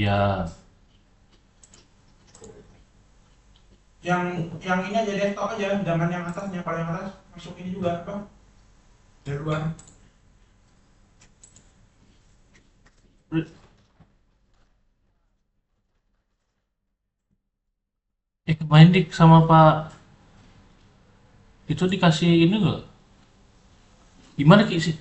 Ya, Yang ini aja desktop aja, jangan yang atasnya. Kalau yang atas masuk ini juga apa? Dari luar. kemarin dik sama Pak itu dikasih ini nggak? Gimana Ki sih?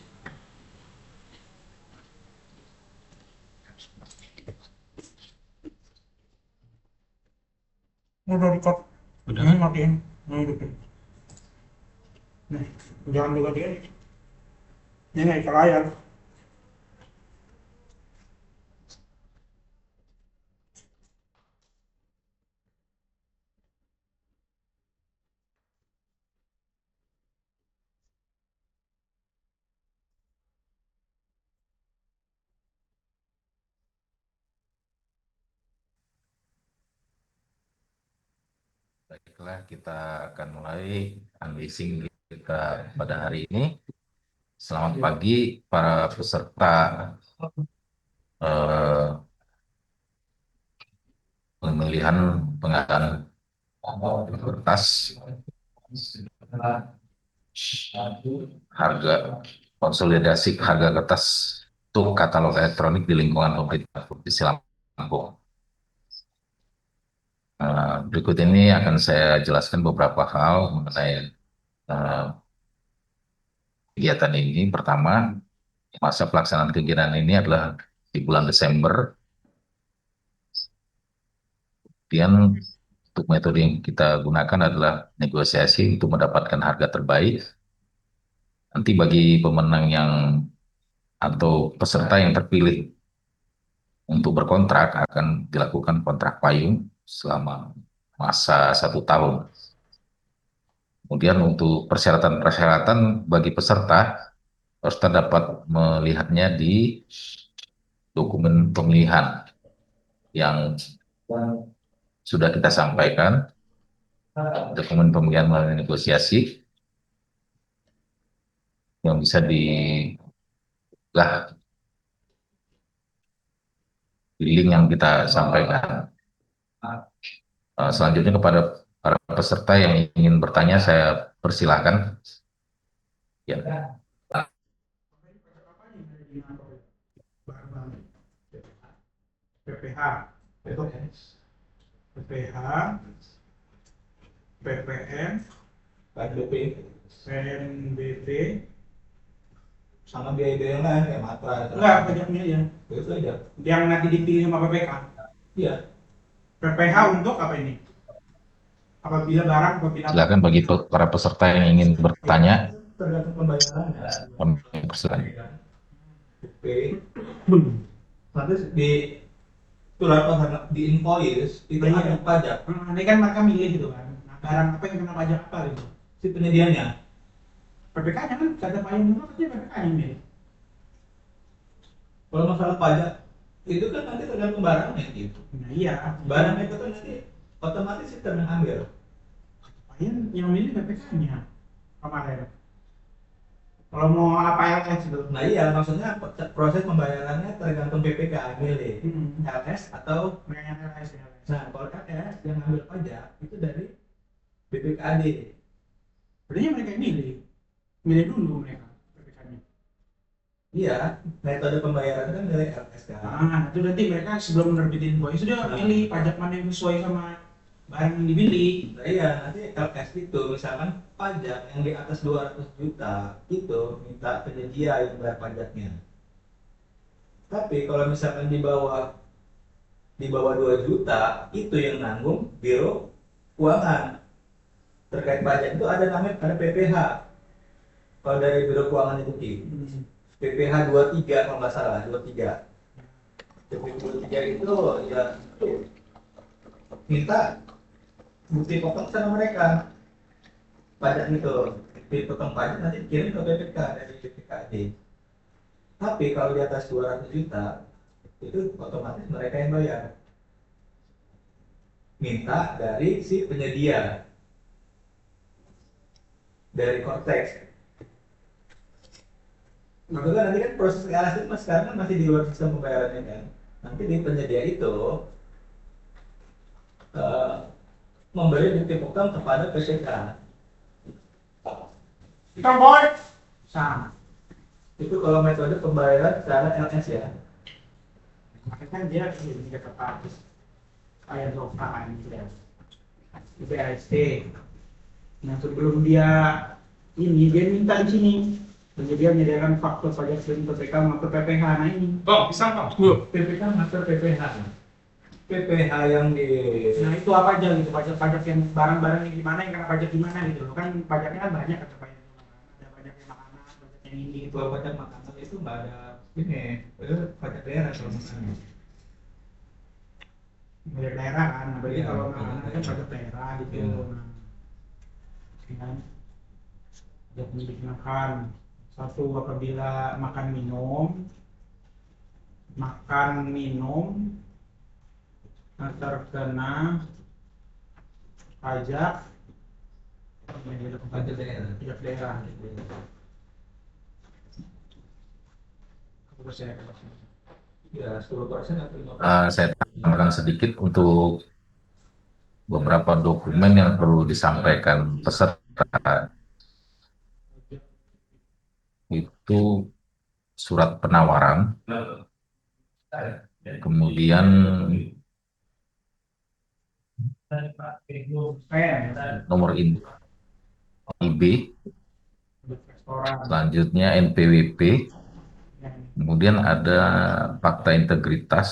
Udah record. Udah Ini kan? matiin. Ini hidupin. Nih, jangan juga dia. Ini ke layar. Baiklah, kita akan mulai unleashing kita pada hari ini. Selamat pagi para peserta eh, pemilihan pengadaan kertas harga konsolidasi harga kertas untuk katalog elektronik di lingkungan pemerintah Provinsi Lampung. Berikut ini akan saya jelaskan beberapa hal mengenai eh, kegiatan ini. Pertama, masa pelaksanaan kegiatan ini adalah di bulan Desember. Kemudian untuk metode yang kita gunakan adalah negosiasi untuk mendapatkan harga terbaik. Nanti bagi pemenang yang atau peserta yang terpilih untuk berkontrak akan dilakukan kontrak payung selama masa 1 tahun. Kemudian untuk persyaratan-persyaratan bagi peserta, peserta dapat melihatnya di dokumen pemilihan yang sudah kita sampaikan, dokumen pemilihan melalui negosiasi yang bisa di link yang kita sampaikan. Selanjutnya kepada para peserta yang ingin bertanya, saya persilahkan. Ya. PPH, PPH, PPM, KDP PNBP, sama biaya-biaya lain kayak matra enggak pajaknya ya, itu aja. yang nanti dipilih sama PPK. Iya, PPH untuk apa ini? Apabila apa? Silakan bagi para peserta yang ingin ya bertanya, tergantung pembayarannya. kami persilakan. P nanti di surat di invoice itu Nah, ada iya. pajak Ini kan mereka milih gitu kan. Nah, barang apa yang kena pajak apa gitu. si penyediaannya. PPK-nya kan kata payung itu pasti PPK yang milih. Kalau masalah pajak itu kan nanti tergantung barangnya gitu. Nah iya, Barang itu kan nanti otomatis sistem yang ambil. payung yang milih PPK-nya kemarin. Kalau mau apa LS itu. Nah iya, maksudnya proses pembayarannya tergantung PPK milih LS atau Yang LS ya. nah kalau LS yang ambil pajak itu dari BPKAD. Berarti mereka yang milih dulu mereka PPK-nya. Iya, metode pembayaran kan dari LS kan. Nah, itu nanti mereka sebelum menerbitin invoice sudah milih pajak mana yang sesuai sama barang yang dibeli. Nah iya, nanti LS itu misalkan pajak yang di atas 200 juta itu minta penyedia yang bayar pajaknya. Tapi kalau misalkan di bawah 2 juta itu yang nanggung Biro Keuangan. Terkait pajak itu ada namanya ada PPH. Kalau dari Biro Keuangan itu Ki. PPH 23 kalau nggak salah, 23. PPH 23 itu ya minta bukti pokok sama mereka. Pajak itu dipotong pajak nanti dikirim ke BPK dari BPKD. Tapi kalau di atas 200 juta itu otomatis mereka yang bayar. Minta dari si penyedia dari Cortex. Nah, itu kan nanti kan proses LS itu sekarang kan masih di luar sistem pembayarannya kan. Nanti di penyedia itu eh, memberi bukti utang kepada PPK. Kita boy sama. Itu kalau metode pembayaran secara LS ya. Makanya kan dia ini kata Pak kayak Zofran gitu ya. Di BAST. Nah sebelum dia minta di sini. Penyedia menyediakan faktur pajak selain PPK maupun PPH. Nah ini. Bang, pisang bang. PPK master PPH. PPH yang di Nah itu apa aja gitu pajak-pajak yang barang-barang yang gimana yang kena pajak gimana gitu loh kan pajaknya kan banyak kata pajak ada pajak yang makanan pajak yang ini gitu. kalau pajak makanan itu nggak ada ini, itu pajak daerah kalau makanan. Pajak daerah kan nah, berarti Iya, kalau pajak makanan kan daerah. pajak daerah gitu Iya. nah kan pajak milik makan satu apabila makan minum terkena pajak Pajak daerah. pajak daerah gitu. Terus saya Ya 10% atau 5%. Saya tambahkan sedikit untuk beberapa dokumen yang perlu disampaikan peserta itu surat penawaran, kemudian nomor IB, restoran selanjutnya NPWP, yang kemudian ada fakta integritas,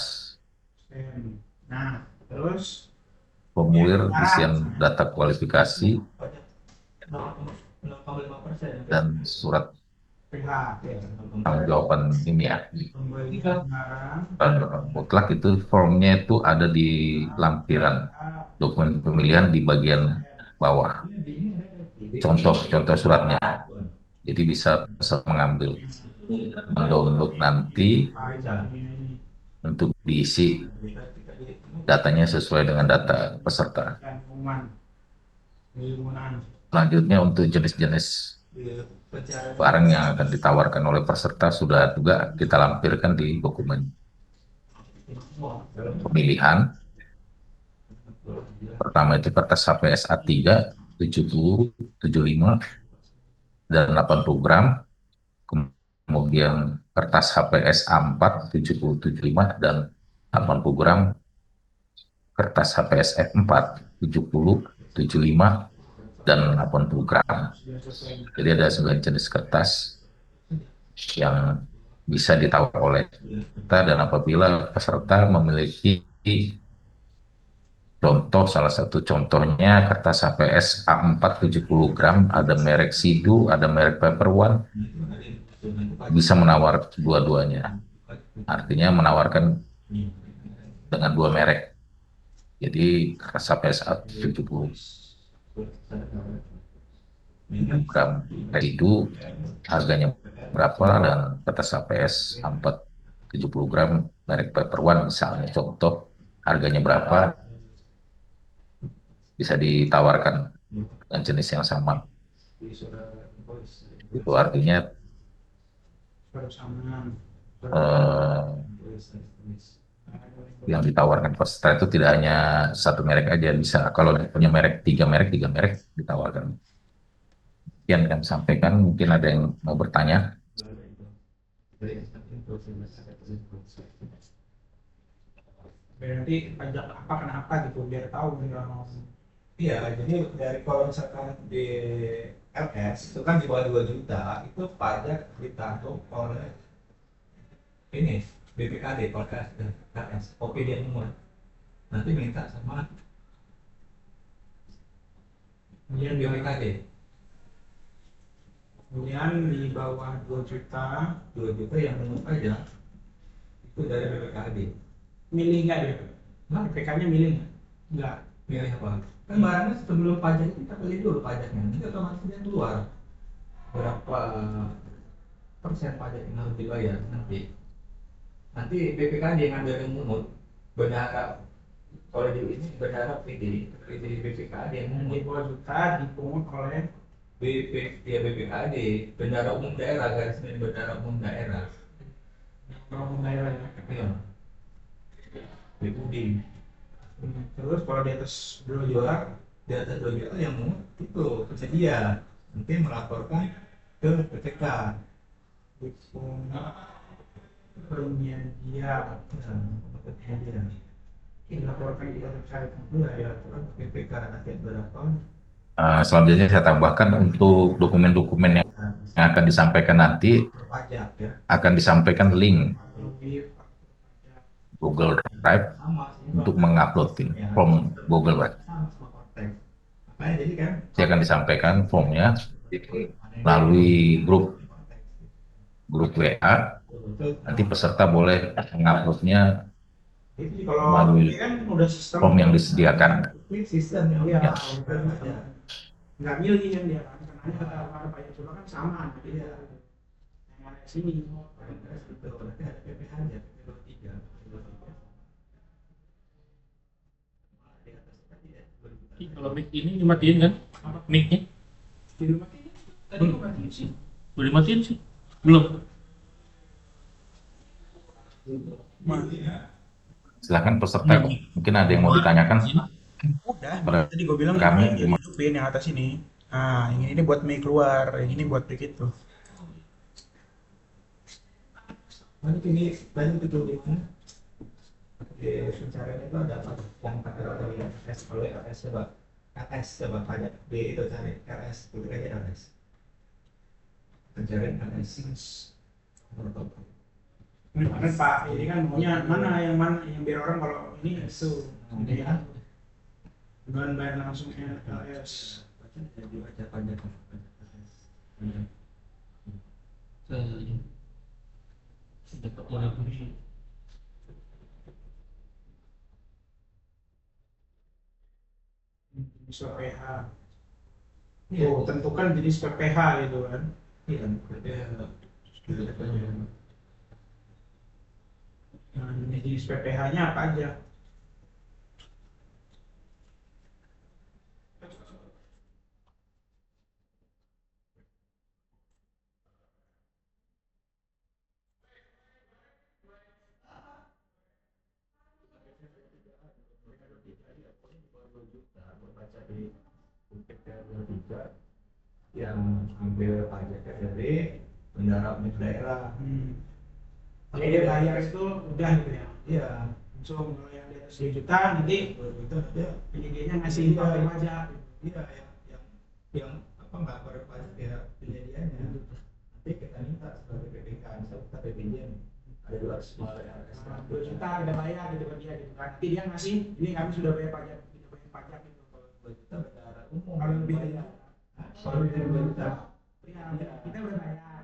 nah terus formulir isian data kualifikasi, Pajak 0,5%. dan surat PH jawaban ini ya. pembelian barang Mutlak itu formnya itu ada di lampiran dokumen pemilihan di bagian bawah. Contoh suratnya. Jadi bisa mengambil, mendownload nanti pajak ini untuk diisi datanya sesuai dengan data peserta. dan pengumuman Selanjutnya untuk jenis-jenis barang yang akan ditawarkan oleh peserta sudah juga kita lampirkan di dokumen pemilihan. Pertama itu kertas HPS A3 70, 75 dan 80 gram. Kemudian kertas HPS A4 70, 75 dan 80 gram. Kertas HPS F4 70, 75 dan 80 gram. Jadi ada 9 jenis kertas yang bisa ditawar oleh kita, dan apabila peserta memiliki contoh, salah satu contohnya kertas HPS A4 70 gram, ada merek Sidu, ada merek Paper One, bisa menawar dua-duanya. Artinya menawarkan dengan dua merek. Jadi kertas HPS A70 gram Sidu harganya berapa, dan kertas HPS A4 70 gram merek Paper One misalnya contoh harganya berapa, bisa ditawarkan dengan jenis yang sama. Itu artinya yang ditawarkan peserta itu tidak hanya satu merek aja, bisa kalau punya merek tiga merek ditawarkan. Yang kami sampaikan, mungkin ada yang mau bertanya. berarti pajak apa kenapa gitu biar tahu nih kalau Iya, jadi dari kalau misalkan di LS itu kan di bawah 2 juta itu pajak ditanggung oleh ini BPKD, Polres dan KS, OPD umum. Nanti minta sama kemudian BPKD di bawah 2 juta 2 juta yang umum pajak itu dari BPKD. milih nggak deh Nah, PPK-nya milih nggak milih apa? Kan barangnya sebelum pajak kita beli dulu pajaknya, nanti otomatis dia keluar berapa persen pajak yang harus dibayar nanti. Nanti BPKD yang ngambil yang mungut, berharap kalau di ini berharap di BPKD yang di mungut. bawah juta dipungut oleh BPKD, Bendara Umum Daerah, garis miring Bendara Umum Daerah. umum daerah ya Iya. BUD. Terus kalau di atas 2 juta, Di atas 2 juta yang itu penyedia nanti melaporkan ke PPK. penyedia Penyedia. dilaporkan ke website. Ya, terus PPK nanti berapa? Selanjutnya saya tambahkan untuk dokumen-dokumen yang akan disampaikan nanti Pajak ya. akan disampaikan link Lebih Google Drive Sama sih. untuk mengupload form Google Drive. Sama konteks. Makanya jadi kan Saya akan disampaikan formnya melalui grup WA. Nanti peserta boleh menguploadnya itu kalau melalui ini kan udah sistem form yang disediakan. sistem yang Iya, ya. nggak milih kan dia kan, karena kata pajak coba kan sama, jadi ya yang ada di sini. Itu nanti ada PPH nya PPH 3. Kalau mic ini dimatiin kan? Mic-nya? Di rumah ini tadi gua matiin sih. Udah dimatiin sih? Belum? Silakan peserta, mungkin ada yang mau ditanyakan. Udah, Pada tadi gue bilang kami ini hidupin yang atas ini. Nah, yang ini buat mie keluar, yang ini buat begitu. Nanti ini banyak itu itu di pencarian itu ada apa yang pakai dari RS kalau RS coba RS coba pajak B itu cari RS itu aja RS pencarian RS Ini mana Pak, ini kan maunya mana yang biar orang kalau ini itu. Ini kan bukan bayar langsung LS. jadi baca pajak RS. Dapat modal ini. Jenis PPH. Iya. Oh, tentukan jenis PPH gitu kan. Iya, Nah, jenis PPH-nya apa aja? baca di PPK 3 yang ambil pajak dari bendara milik daerah. Kalau dia bayar itu udah gitu ya. Iya, Langsung kalau yang di atas 2 juta nanti itu dia penyedianya ngasih pakai pajak. iya yang apa nggak bayar pajak ya penyediaannya. Nanti kita minta sebagai PPK, misalnya kita PPJ ada 200 yang ekstra. 2 juta kita bayar gitu kan dia gitu kan. Nanti dia ngasih, ini kami sudah bayar pajak, kita bayar pajak gitu. Kalau 2 juta bendara umum. Kalau lebih dari Kalau lebih dari 2 juta, ya, kita udah bayar.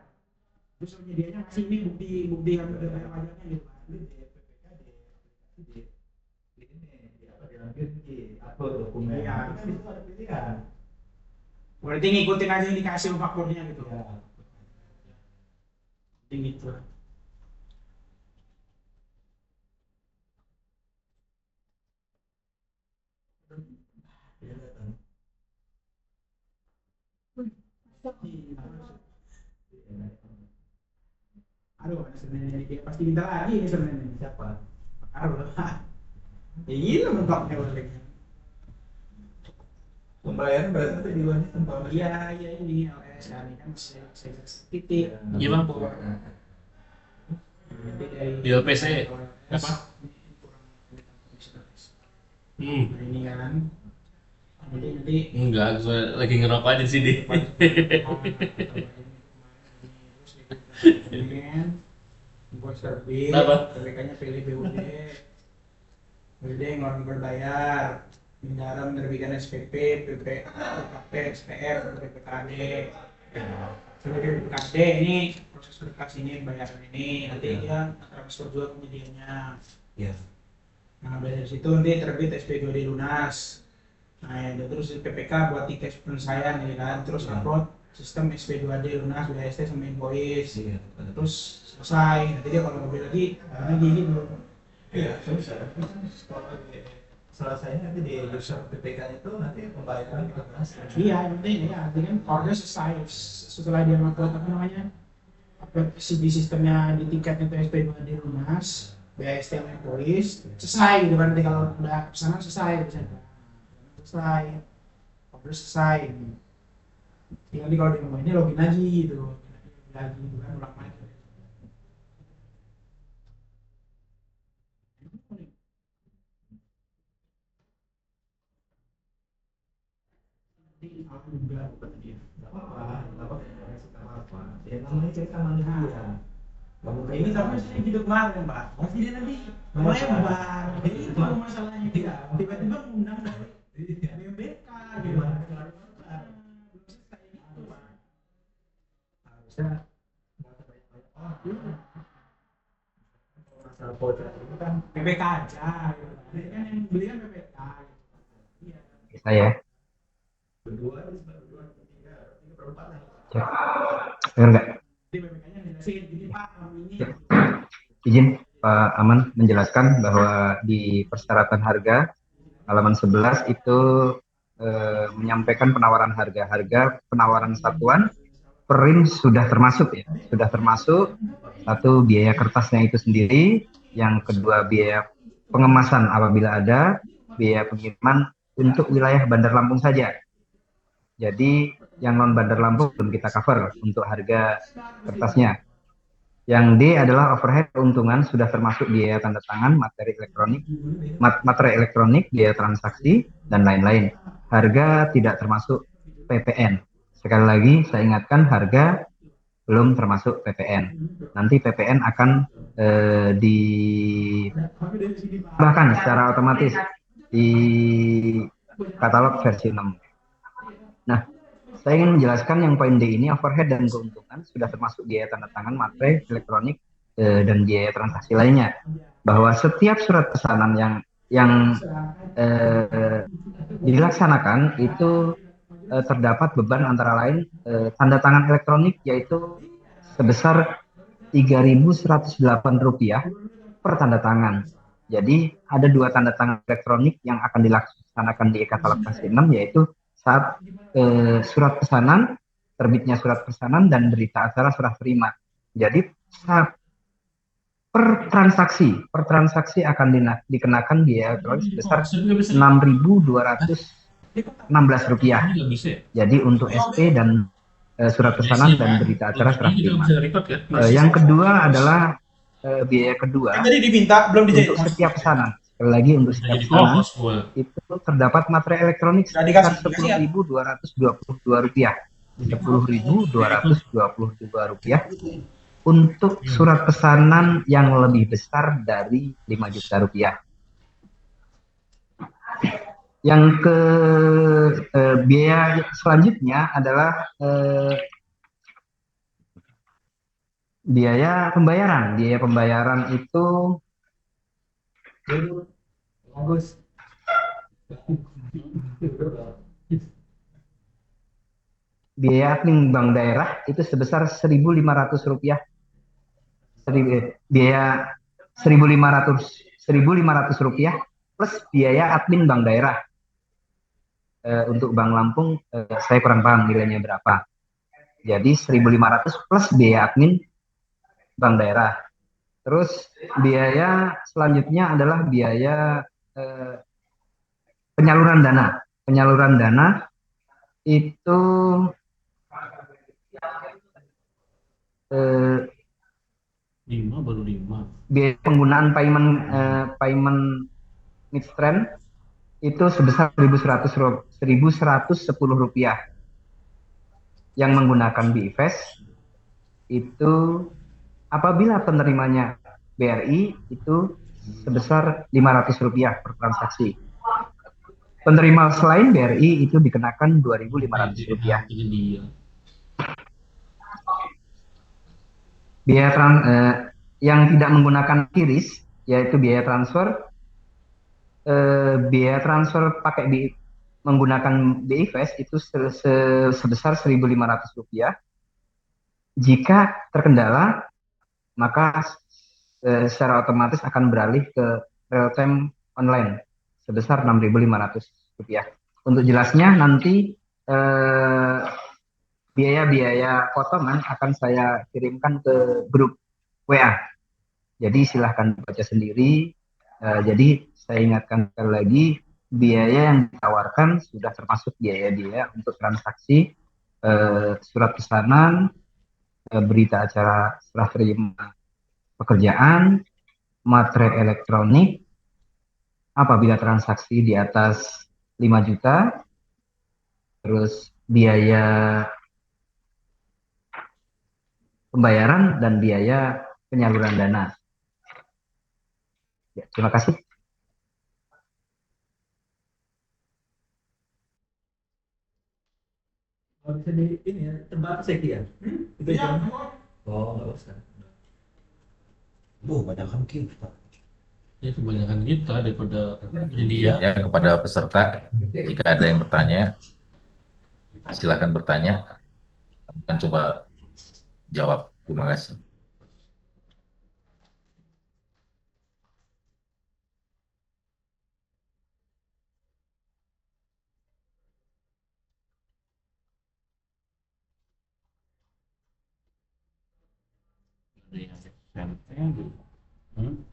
Terus penyedianya ngasih ini bukti kami udah bayar pajaknya gitu kan. di PPK di ini di apa diambil di upload dokumen. Iya. Itu kan itu ada pilihan. Berarti ngikutin aja yang dikasih fakturnya gitu. Ya. Jadi gitu. Dia datang. Aduh, ada sebenarnya dia pasti minta lagi nih sebenarnya. Siapa? Aduh, ya gila mentoknya balik. Pembayaran berarti nanti di luar tempat. Iya, iya ini LS kan saya titik. Iya bang. Nanti dari Di LPC apa? Nah, ini kan. Nanti Enggak, gue lagi ngerokok aja sih deh. Bos terbit, Kenapa? PPK-nya pilih BUD. BUD ngeluarin berbayar, bendara menerbitkan SPP, PP, PKP, SPR, PPKD. Sebagai PPKD ini proses berkas ini bayaran ini nanti dia transfer juga ke medianya. Ya. Nah dari situ nanti terbit SP2D lunas. Nah ya, terus PPK buat tiket penyelesaian ya kan, terus upload sistem SP2D lunas, BST sama invoice. Iya. Terus selesai, nanti dia kalau mobil lagi gitu. Iya, selesai. Kalau selesainya nanti di user PPK itu nanti pembayaran kita bahas. Iya, yang penting ya, artinya kan order selesai setelah dia upload apa namanya, upload di sistemnya di tiketnya itu SP2D lunas. BST sama polis selesai gitu kan. Nanti kalau udah pesanan selesai bisa selesai, order selesai gitu. Tinggal nanti kalau di rumah ini login lagi gitu, lagi gitu kan, ulang lagi. Juga dia. Apa-apa. Ya namanya cerita manusia. Ini tapi sih gitu kemarin Pak, pasti dia nanti melebar. Jadi itu masalahnya dia. Tiba-tiba ngundang dari BMBK gitu. Belum selesai gitu Pak. Harusnya nggak terbanyak orang. Masalah voucher itu kan PPK aja gitu. Ini kan yang beli kan PPK gitu. Iya. Saya Berdua, berdua, tiga, tiga perempat lah. cek. Dengar nggak? Jadi PPK-nya jelasin, jadi Pak ini. Ya. Izin Pak Aman menjelaskan bahwa di persyaratan harga halaman 11 itu menyampaikan penawaran harga penawaran satuan per rim sudah termasuk ya, sudah termasuk. Satu, biaya kertasnya itu sendiri, yang kedua biaya pengemasan apabila ada, biaya pengiriman untuk wilayah Bandar Lampung saja. Jadi yang non Bandar Lampung belum kita cover untuk harga kertasnya. Yang D adalah overhead keuntungan sudah termasuk biaya tanda tangan, materi elektronik, biaya transaksi, dan lain-lain. Harga tidak termasuk PPN. Sekali lagi saya ingatkan, harga belum termasuk PPN. Nanti PPN akan ditambahkan secara otomatis di katalog versi 6. Nah, saya ingin menjelaskan yang poin D ini, overhead dan keuntungan sudah termasuk biaya tanda tangan, materai, elektronik, dan biaya transaksi lainnya. Bahwa setiap surat pesanan yang dilaksanakan itu terdapat beban antara lain tanda tangan elektronik, yaitu sebesar Rp3.108 per tanda tangan. Jadi ada dua tanda tangan elektronik yang akan dilaksanakan di katalog versi 6, yaitu saat surat pesanan, terbitnya surat pesanan, dan berita acara serah terima. Jadi saat per transaksi akan dikenakan biaya elektronik sebesar Rp6.216. Jadi untuk SP dan surat pesanan dan berita acara serah terima. Yang kedua adalah biaya kedua untuk setiap pesanan. Sekali lagi, untuk setiap pesanan itu terdapat materi elektronik sebesar Rp10.222. Rp10.222 untuk surat pesanan yang lebih besar dari Rp5 juta. Yang ke biaya selanjutnya adalah biaya pembayaran. Biaya pembayaran itu Bagus. biaya admin bank daerah itu sebesar Rp1.500. Biaya Rp1.500 plus biaya admin bank daerah. Untuk Bank Lampung saya kurang paham nilainya berapa. Jadi 1.500 plus biaya admin bank daerah. Terus biaya selanjutnya adalah biaya penyaluran dana. Penyaluran dana itu biaya penggunaan payment midstream itu sebesar Rp1.110. Yang menggunakan BIFES itu apabila penerimanya BRI itu sebesar Rp500 per transaksi. Penerima selain BRI itu dikenakan Rp2.500. Biaya yang tidak menggunakan QRIS, yaitu biaya transfer pakai menggunakan BIFES itu sebesar Rp1.500. Jika terkendala, maka secara otomatis akan beralih ke real time online sebesar Rp6.500. Untuk jelasnya nanti biaya-biaya potongan akan saya kirimkan ke grup WA Jadi silahkan baca sendiri. Jadi saya ingatkan sekali lagi, biaya yang ditawarkan sudah termasuk biaya-biaya untuk transaksi surat pesanan, berita acara serah terima pekerjaan, materai elektronik, apabila transaksi di atas 5 juta, terus biaya pembayaran dan biaya penyaluran dana. Ya, terima kasih. Kalau bisa di ini ya, terbatas ya Ki ya? Itu Iya, ya? semua. Oh, nggak usah. Banyak kan kita. Ya kebanyakan kita daripada ini ya. Ya, kepada peserta, jika ada yang bertanya, silakan bertanya. Kami akan coba jawab. Terima kasih. Ada yang SMP,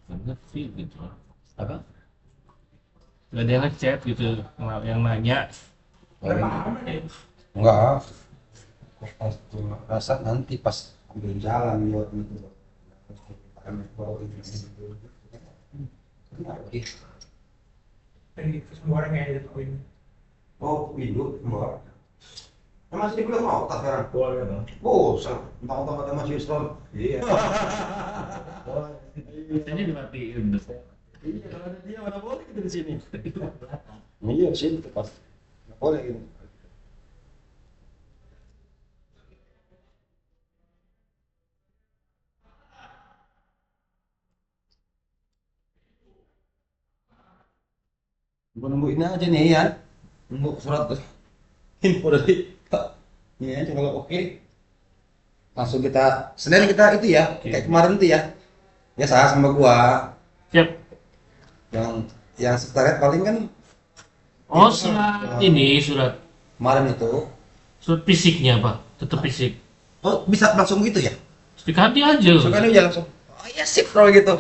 bener sih gitu. Apa? Gak ada yang ngechat gitu, yang nanya. Enggak, pas rasa nanti pas ambil jalan buat itu. Semua orang yang ada poin. Oh, itu enggak. Masih belum mau tak sekarang? Boleh dong. Bosan, tahu-tahu ada masih Islam. Iya. Biasanya dimatiin. Iya, kalau ada dia mana boleh kita di sini. Iya, sini tepat. Nggak boleh gitu. Nunggu ini aja nih ya. Nunggu surat info dari Pak. Ini aja kalau oke. Langsung kita Senin kita itu ya, kayak kemarin itu ya. Biasa sama gua. Siap. Yang sekretariat paling kan Oh, itu surat kan, ini, surat kemarin itu. surat fisiknya Pak, tetap fisik. Oh, bisa langsung gitu ya? Dekati aja. Langsung aja langsung. Oh iya sip kalau gitu.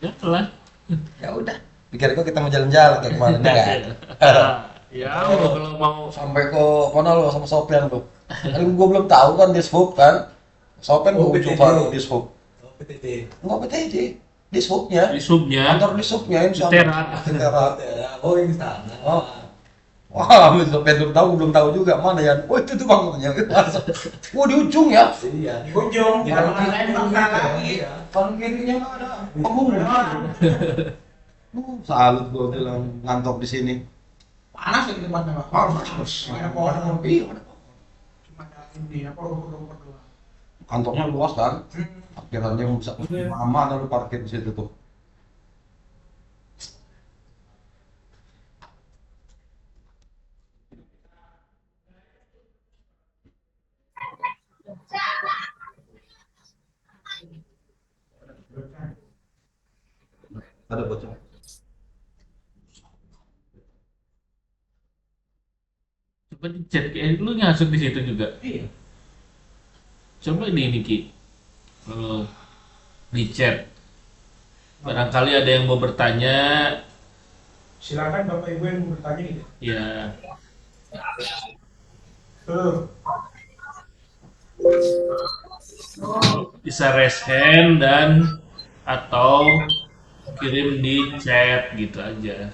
Ya lah. Ya udah. Pikir gua kita mau jalan-jalan kayak kemarin ya kan? Ya, kalau mau Sampai ke mana lo sama Sopian lo? Kan gua belum tahu kan dishub kan. Sopian Oh, gua PTT. coba dishub. Oh, PTT. Enggak PTJ. Dishubnya. di subnya, Kantor dishubnya insya Terat. Terat. Oh, yang sana. Oh. Wah, Sopian belum tahu juga mana ya. Oh itu tuh bangunnya. Oh di ujung ya. Iya. Di ujung, Di orang kanan lain kiri makan lagi. Iya. Kanan kirinya nggak ada pembangunan. Salut gua bilang ngantor di sini. Panas ya di tempatnya, Pak. Panas. Ada pohon. Iya, ada. Cuma ada ini apa rumput-rumput doang. Kantornya luas kan. Parkirannya bisa mana lu parkir di situ tuh. Ada bocor. coba di chat, lu nyasut di situ juga. Iya. Coba di ini Ki, lu di chat. Barangkali ada yang mau bertanya, Silakan Bapak Ibu yang mau bertanya gitu. ya Tuh. bisa raise hand dan atau kirim di chat gitu aja.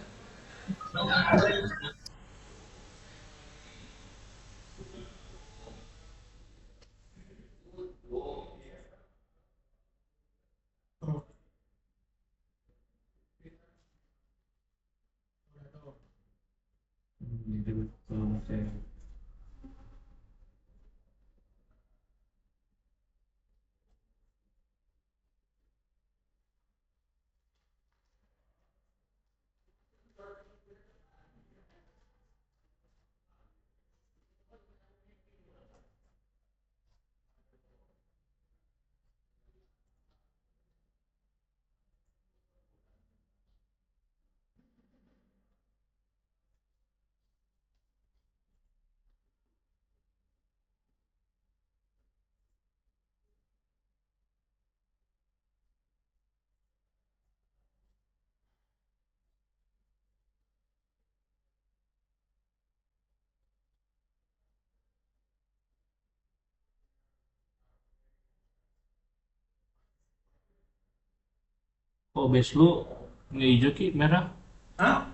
OBS lu nggak hijau ki merah. Hah?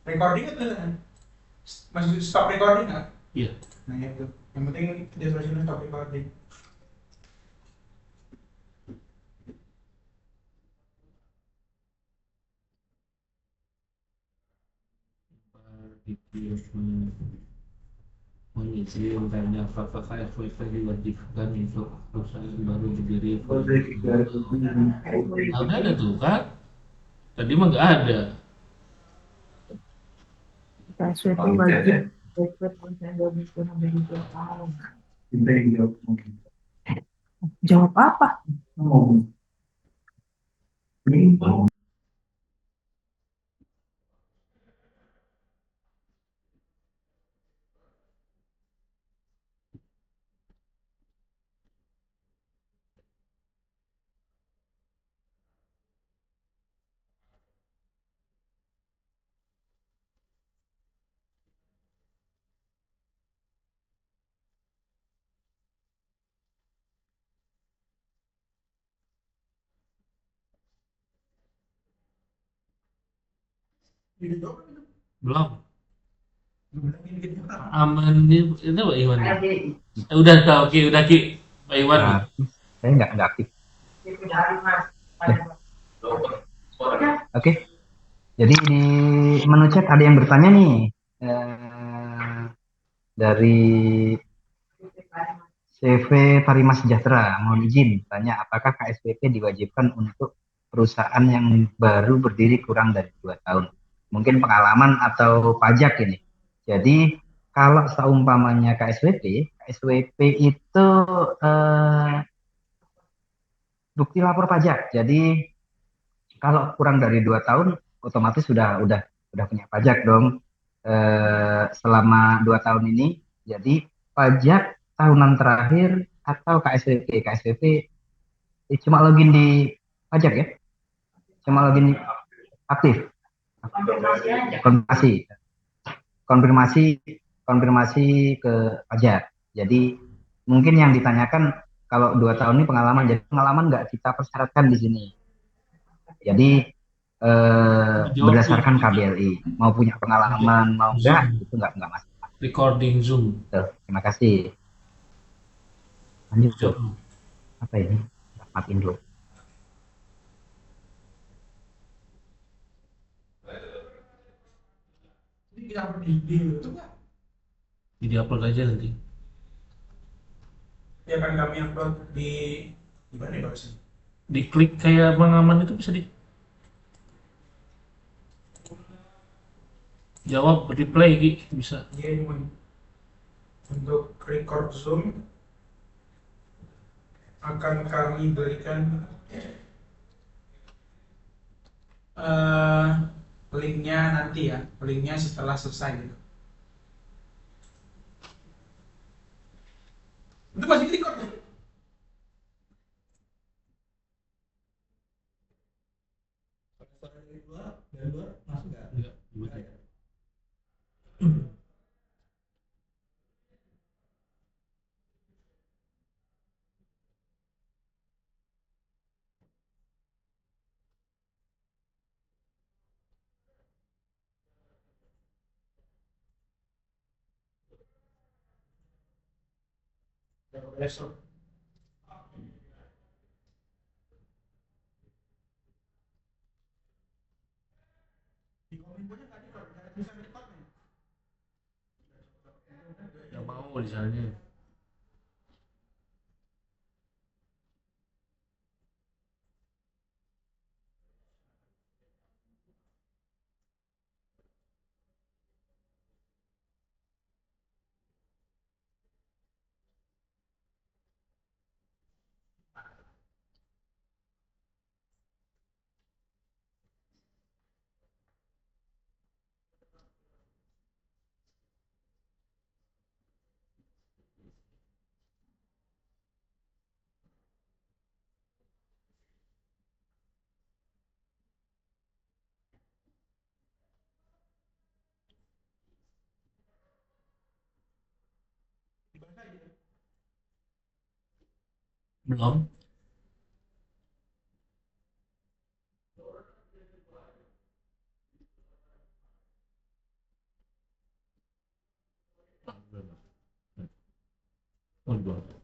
Recording itu masih stop recording nggak? Iya. Nah itu. Yang penting dia sudah stop recording. Mengizinkannya apakah FWP diwajibkan untuk perusahaan baru berdiri. Ada tuh kan? Tadi mah nggak ada. PSWP wajib rekrut konten 2022 tahun. Jawab apa? Video jawab itu. Belum. Belum ini gitu. Aman itu Pak Iwan. Udah tahu Ki, udah Ki. Pak Iwan. Nah, saya nggak aktif. Oke, jadi di menu chat ada yang bertanya nih dari CV Tarima Sejahtera. Mohon izin tanya, apakah KSPP diwajibkan untuk perusahaan yang baru berdiri kurang dari 2 tahun? Mungkin pengalaman atau pajak ini. Jadi kalau seumpamanya KSWP itu bukti lapor pajak. Jadi kalau kurang dari 2 tahun, otomatis udah punya pajak dong selama 2 tahun ini. Jadi pajak tahunan terakhir atau KSWP. KSWP cuma login di pajak ya, cuma login aktif. Konfirmasi, konfirmasi, konfirmasi ke pajak. Jadi mungkin yang ditanyakan kalau 2 tahun ini pengalaman, jadi pengalaman nggak kita persyaratkan di sini. Jadi berdasarkan KBLI, mau punya pengalaman mau enggak itu nggak masalah. Recording Zoom. Tuh, terima kasih. Lanjut Jawab. tuh. Apa ini? Matiin dulu. Ini kita upload di YouTube nggak? Jadi upload aja nanti. Ya kan kami upload di mana ya bagusnya? Diklik kayak Bang Aman itu bisa di jawab replay Ki, bisa. Dia ini untuk record Zoom akan kami berikan linknya nanti ya, linknya setelah selesai gitu. Itu masih di record ya? Dari luar masuk nggak? Enggak. Besok. Di kominfonya nggak di record, nggak ada tulisan recordnya. Yang mau di sana. Belum. Waduh.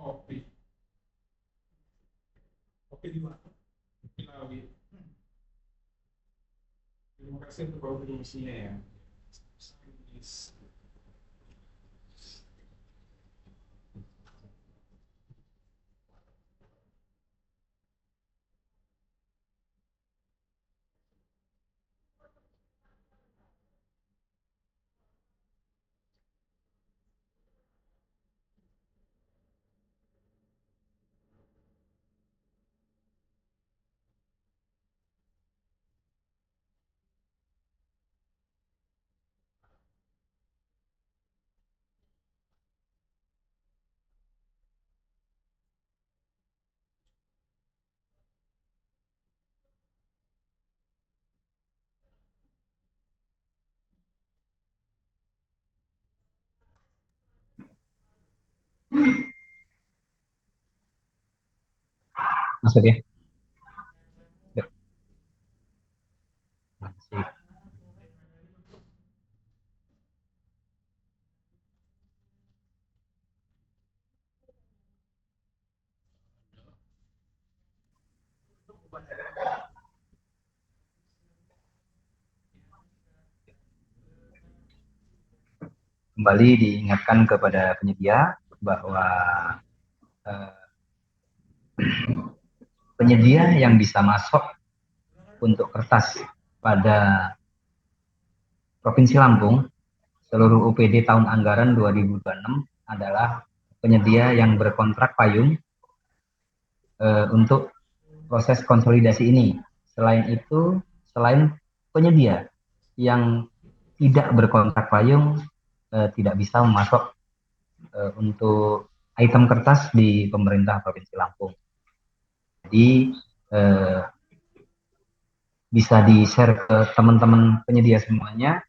Kopi. Kopi di mana? Di Lawi. Terima kasih untuk kontribusinya ya. Masuk ya. Ya. Masih. Kembali diingatkan kepada penyedia bahwa eh, penyedia yang bisa masuk untuk kertas pada Provinsi Lampung seluruh UPD tahun anggaran 2026 adalah penyedia yang berkontrak payung untuk proses konsolidasi ini. Selain itu, selain penyedia yang tidak berkontrak payung tidak bisa memasok untuk item kertas di pemerintah Provinsi Lampung. Jadi bisa di-share ke teman-teman penyedia semuanya.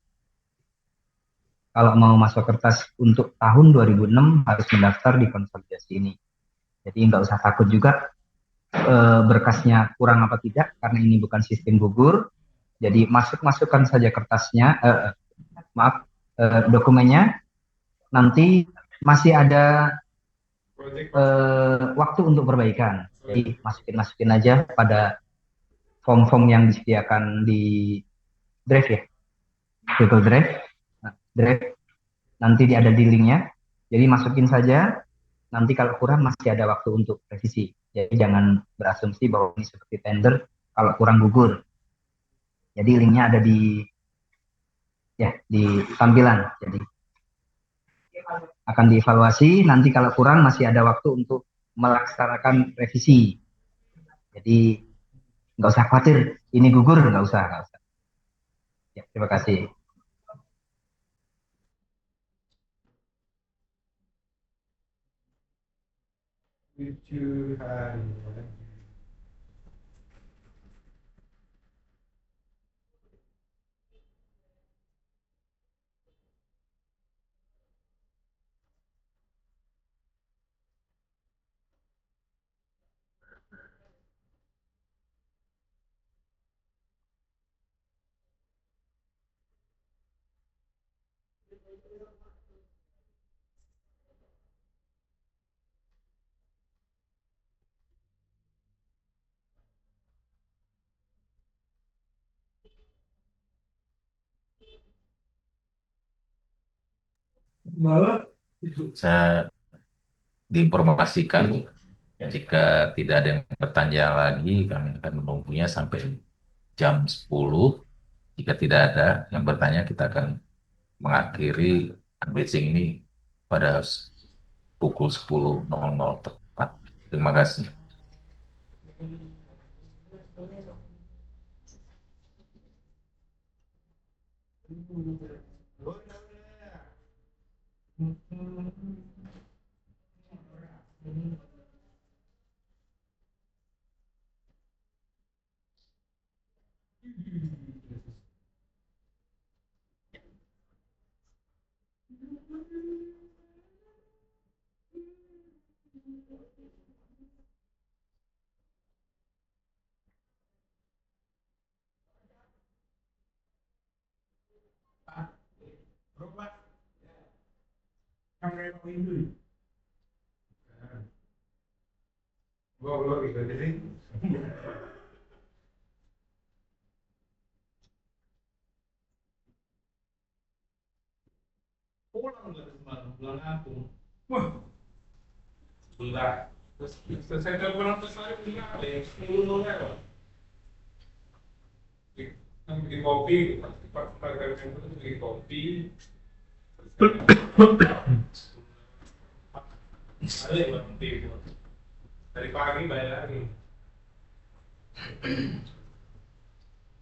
Kalau mau masuk kertas untuk tahun 2006 harus mendaftar di konsolidasi ini. Jadi nggak usah takut juga berkasnya kurang apa tidak, karena ini bukan sistem gugur. Jadi masukkan saja kertasnya, dokumennya. Nanti masih ada waktu untuk perbaikan. Jadi masukin aja pada form-form yang disediakan di Drive ya, Google Drive. Drive nanti ada di linknya. Jadi masukin saja. Nanti kalau kurang masih ada waktu untuk revisi. Jadi jangan berasumsi bahwa ini seperti tender kalau kurang gugur. Jadi linknya ada di tampilan. Jadi akan dievaluasi. Nanti kalau kurang masih ada waktu untuk melaksanakan revisi. Jadi nggak usah khawatir ini gugur, nggak usah. Ya, terima kasih. Lucu hari. Malah Saya diinformasikan jika tidak ada yang bertanya lagi, kami akan menunggunya sampai jam 10. Jika tidak ada yang bertanya, kita akan mengakhiri unbatching ini pada pukul 10.00 tepat. Terima kasih. berubah yang kayak ini. Gua belum ikut jadi. Pulang nggak semalam, pulang kampung. Wah, sebentar. Terus selesai pulang terus saya pulang ada yang 10 lewat. Kan bikin kopi, pas harga yang itu bikin kopi. Ada yang berhenti dari pagi bayar lagi.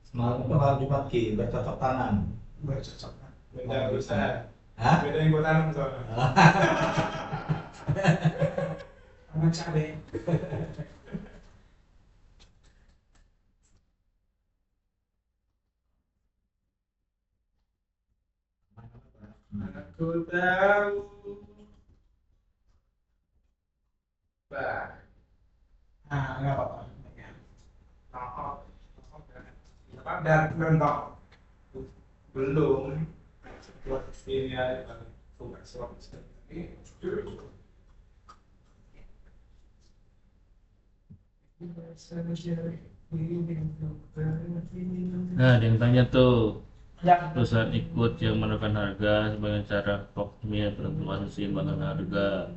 Semalam malam Jumat Ki bercocok tanam. Bercocok. Beda usaha. Hah? Beda yang gua tanam soalnya. Sama cabai. Aku tahu. Bah. Nggak apa-apa. Dan mentok. Belum. Buat ini aja. Bukan suatu ini. Nah, ada yang tanya tuh, Ya. perusahaan ikut yang menekan harga sebagai cara optimal penentuan keseimbangan harga.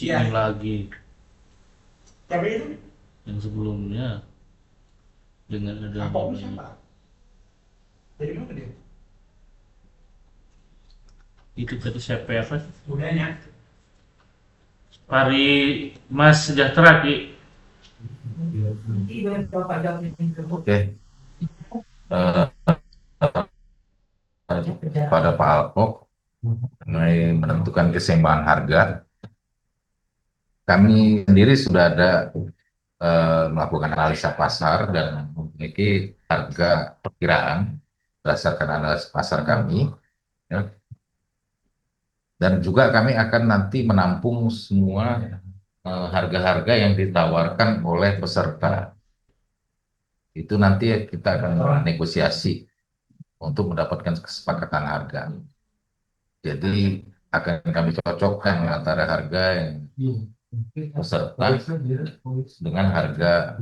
Yang lagi, Siapa itu? yang sebelumnya dengan ada Apa siapa? Dari mana dia? itu tadi siapa apa? Budanya. Pari Mas Sejahtera Ki. Oke, eh, pada Pak Alkok mengenai menentukan keseimbangan harga, kami sendiri sudah ada melakukan analisa pasar dan memiliki harga perkiraan berdasarkan analisa pasar kami, ya. Dan juga kami akan nanti menampung semua harga-harga yang ditawarkan oleh peserta. Itu nanti kita akan negosiasi untuk mendapatkan kesepakatan harga. Jadi akan kami cocokkan antara harga yang peserta dengan harga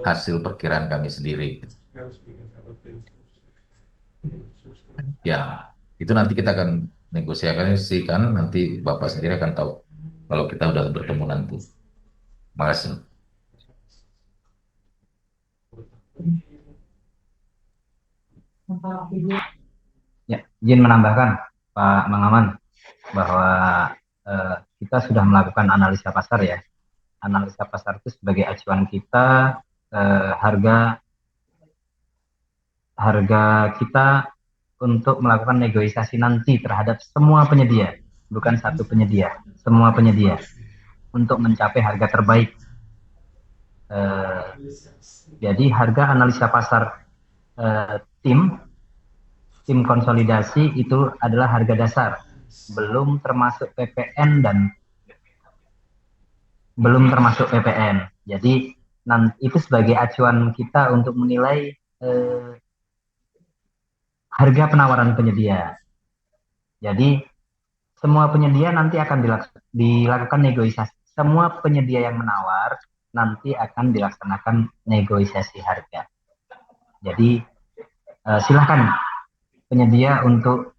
hasil perkiraan kami sendiri. Ya, itu nanti kita akan negosiasikan, nanti Bapak sendiri akan tahu kalau kita udah bertemu nanti. Makasih. Ya, izin menambahkan Pak Mangaman bahwa kita sudah melakukan analisa pasar ya. Analisa pasar itu sebagai acuan kita harga kita untuk melakukan negosiasi nanti terhadap semua penyedia, bukan satu penyedia, semua penyedia untuk mencapai harga terbaik. Jadi harga analisa pasar tim konsolidasi itu adalah harga dasar, belum termasuk PPN dan belum termasuk PPN. Jadi itu sebagai acuan kita untuk menilai harga penawaran penyedia. Jadi semua penyedia nanti akan dilakukan negosiasi. Semua penyedia yang menawar nanti akan dilaksanakan negosiasi harga. Jadi silakan penyedia untuk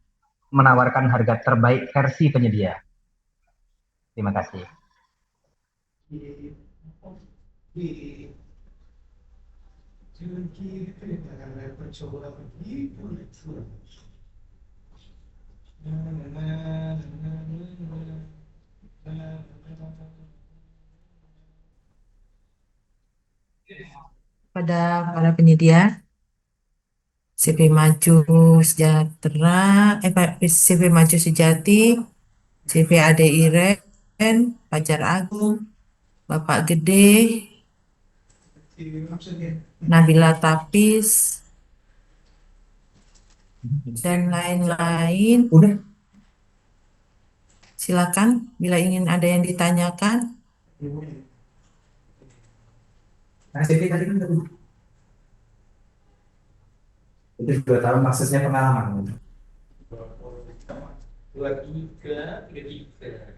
menawarkan harga terbaik versi penyedia. Terima kasih. Pada para penyedia, CP Maju Sejahtera, CP Maju Sejati, CP ADI Ren, Fajar Agung, Bapak Gede, Nabila Tapis, dan lain-lain. Silakan bila ingin ada yang ditanyakan. Itu juga tahu maksudnya pengalaman. 23, 33.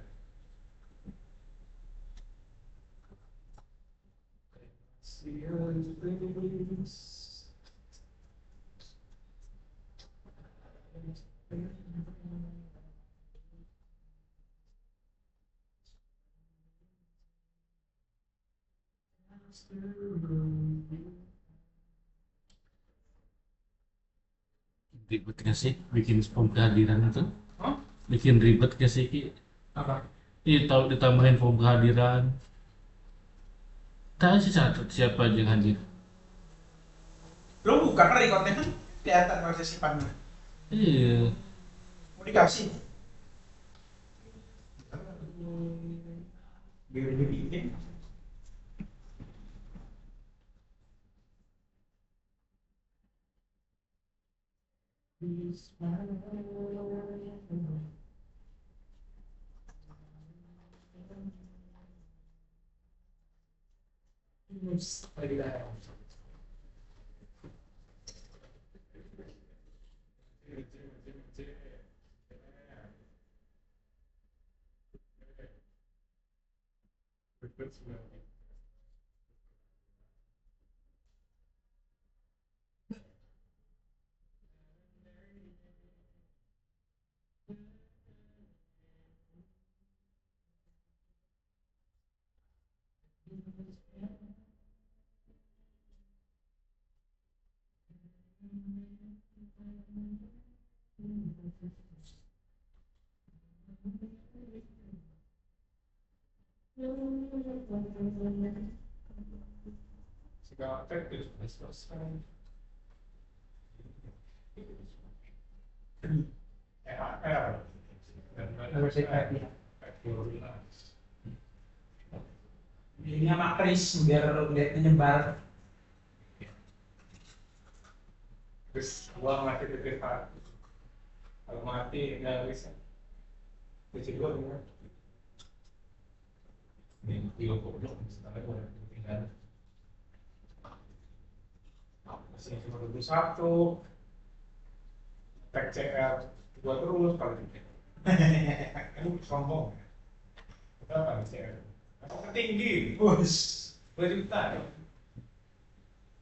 Ribet gak sih bikin form kehadiran itu? Bikin ribet gak sih Ki? Apa? Iya, tahu ditambahin form kehadiran. Tahu sih siapa aja yang hadir. Lo buka kan rekodnya kan kelihatan partisipannya. Iya. Mau dikasih? Biar dibikin. Segala teknis selesai. THR harus saya ini sama Kris biar lihatnya nyebar. Terus uang mati titik satu, kalau mati nggak bisa. Kecil gua gimana? Ini dia goblok, misalnya gua tinggal masih 51, tag CR gua terus kalau gitu. Ini sombong. Berapa CR? Apa tinggi? Bos, 2 juta.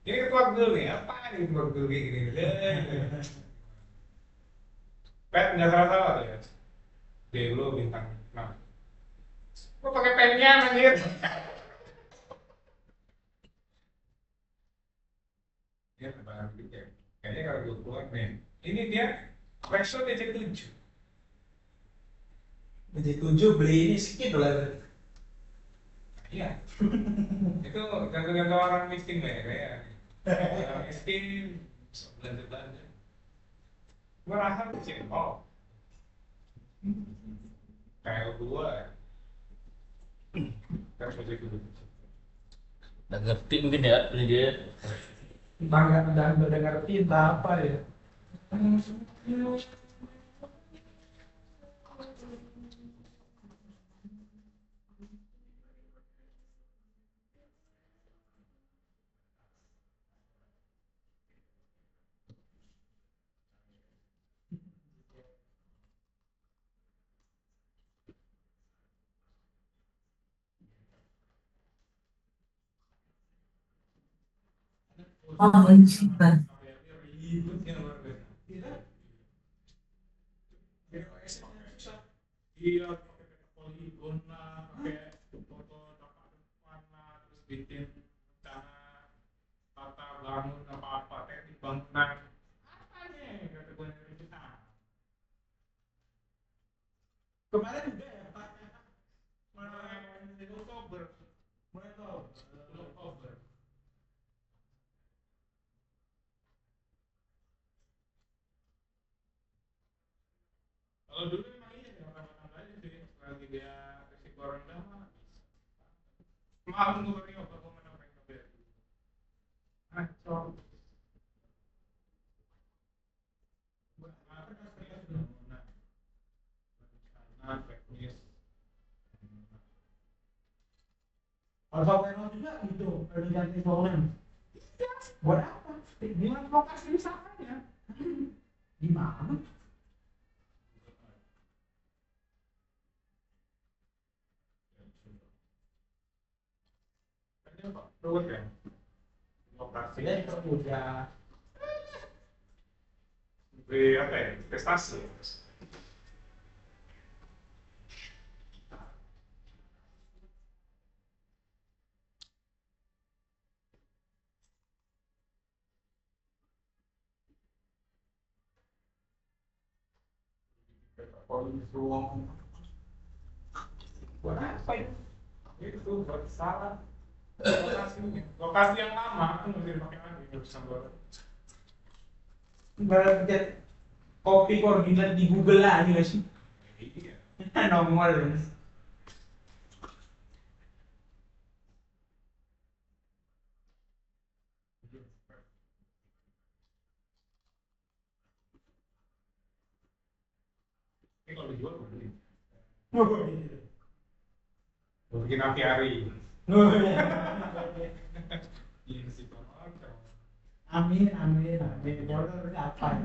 Ini ketua gel nih, apa nih ketua gel kayak gini? Pet nggak salah ya. Delo bintang 6. Gua pakai pennya anjir. Dia barang gitu ya. Kayaknya kalau gue keluar nih, ini dia Rexo DC7. DC7 beli ini sedikit $. Iya. Itu gantung-gantung orang miskin lah ya kayak. Orang miskin belanja-belanja. Gue rasa tuh oh. Kayak gua ya. Terus aja dulu. Udah ngerti mungkin ya ini dia. Bangga dan udah ngerti entah apa ya. Oh, simpan. Ributnya luar biasa. Iya, pakai poligon lah, pakai foto tempat depan lah, terus bikin rencana tata bangun apa-apa, teknik bangunan. Apanya kata gue dari kita. Kemarin juga ya, Pak. Kemarin di Oktober. Mulai Oktober. Kalau dulu memang iya ya, orang-orang aja sih, lagi dia risiko rendah mah bisa. Malam gue baru nyoba, gue mana pengen nyoba. Acor. Nah, teknis. Kalau software juga gitu, ganti bangunan. Buat apa? Di mana lokasi wisatanya? Di mana? Ruwet ya? Lokasinya itu udah apa ya? Investasi. Kondisi buat apa itu? Itu buat salah. Lokasi yang lama itu mesti dipakai lagi, nggak bisa buat. Berarti copy koordinat di Google aja nggak sih? Iya. Nomor. Ini kalau dijual gue beli. Gue bikin apiari. Iya sih, amin, amin, amin. Boleh apa?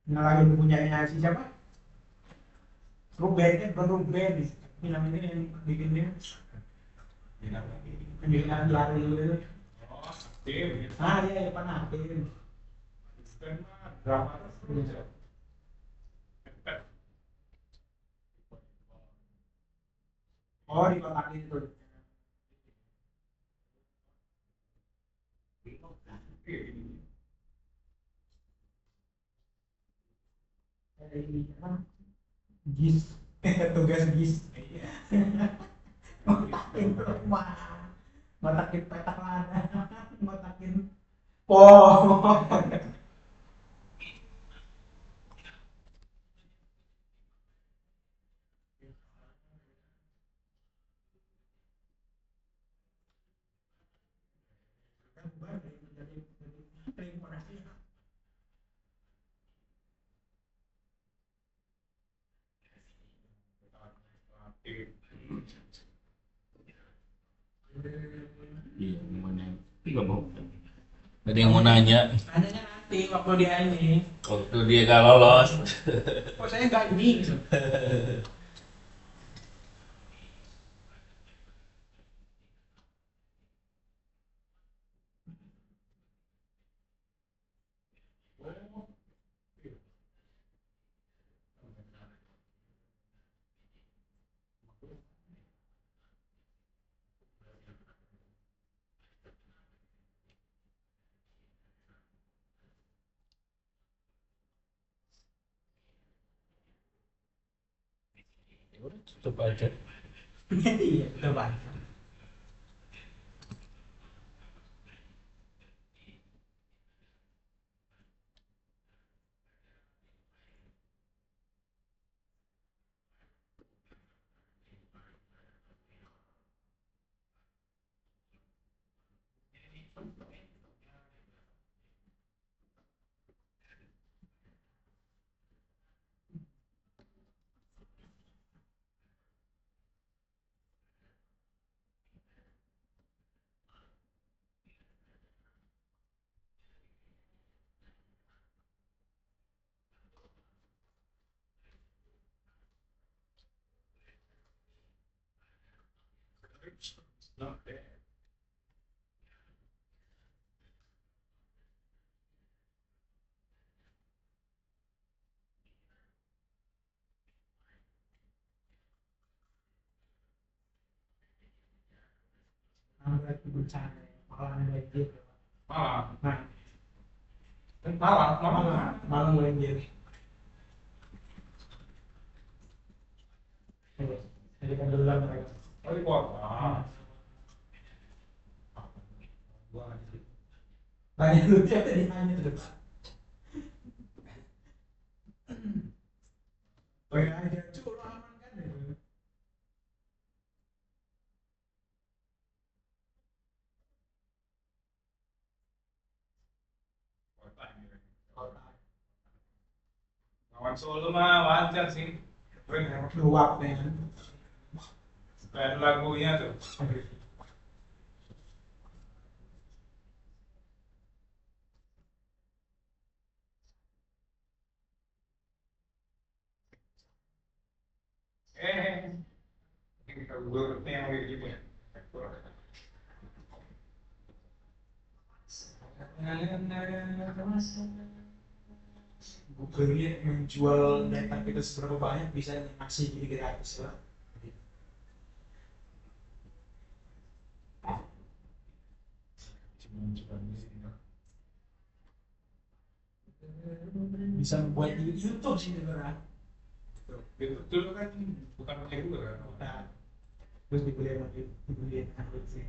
Nah, lagi punyanya si siapa? Ruben kan, bukan Ruben. Ini namanya yang bikin dia. Yang bikin lari itu. Oh, tim. Ah, iya, panah tim. Drama terus. Oh, di kotak itu. Ini apa? Gis. tugas bis. Ngotakin rumah, ngotakin petak lada, ngotakin pohon. Terima kasih. Iya, gimana? Nggak mau. Ada yang mau nanya Nanyanya nanti waktu dia ini. waktu dia gak lolos. Kok saya nggak ini? Gitu. Udah tutup aja. Iya, betul banget. Berarti bencana, malah banjir. Malah, nah, malah banjir. Jadi kan dulu mereka. Oh, di kota. Banyak lucu tadi hanya itu depan. Oh ya, aja cukup aman kan? Kota. Kawan Solo mah wajar sih. Luap nih. Kayak lagunya tuh. Kita gue yang kayak gitu ya. Google ini menjual data kita seberapa banyak bisa ngasih jadi gratis lah. Bisa membuat YouTube sih sebenarnya. Itu dulu kan bukan punya gue kan. Nah, terus dibeli sih.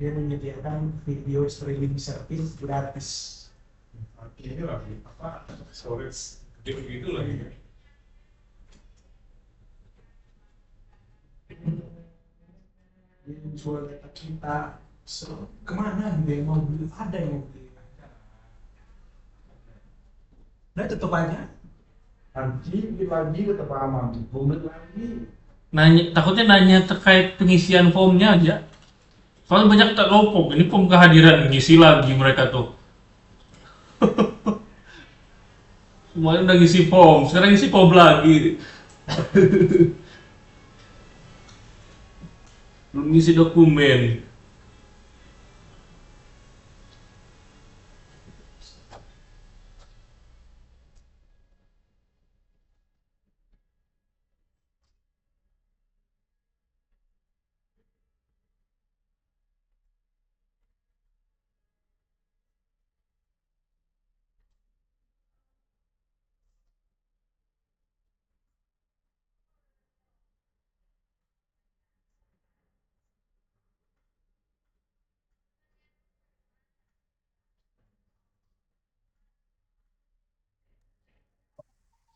Dia menyediakan video streaming service gratis. Ini lagi apa? Storage gede gitu lagi. Dia menjual data kita. So, kemana gitu yang mau beli? Ada yang mau beli. Nah, tutup aja. Nanti lagi tetap aman. Bumit lagi. Takutnya nanya terkait pengisian formnya aja. Soalnya banyak tak tahu form. Ini form kehadiran ngisi lagi mereka tuh. Kemarin udah ngisi form, sekarang ngisi form lagi. Belum ngisi dokumen.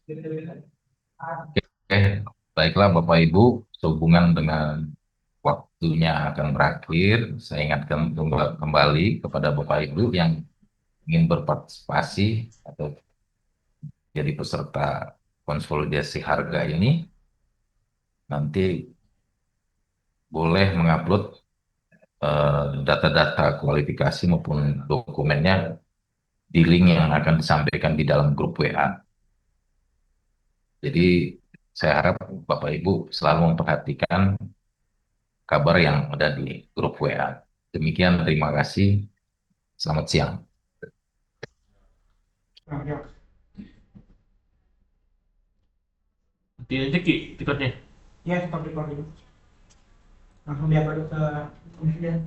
Oke, baiklah Bapak Ibu, sehubungan dengan waktunya akan berakhir, saya ingatkan kembali kepada Bapak Ibu yang ingin berpartisipasi atau jadi peserta konsolidasi harga ini, nanti boleh mengupload data-data kualifikasi maupun dokumennya di link yang akan disampaikan di dalam grup WA. Jadi saya harap Bapak Ibu selalu memperhatikan kabar yang ada di grup WA. Demikian, terima kasih. Selamat siang. Nah, ya. Nanti aja Ki tiketnya. Ya, tetap recording. Langsung dia balik ke komputer.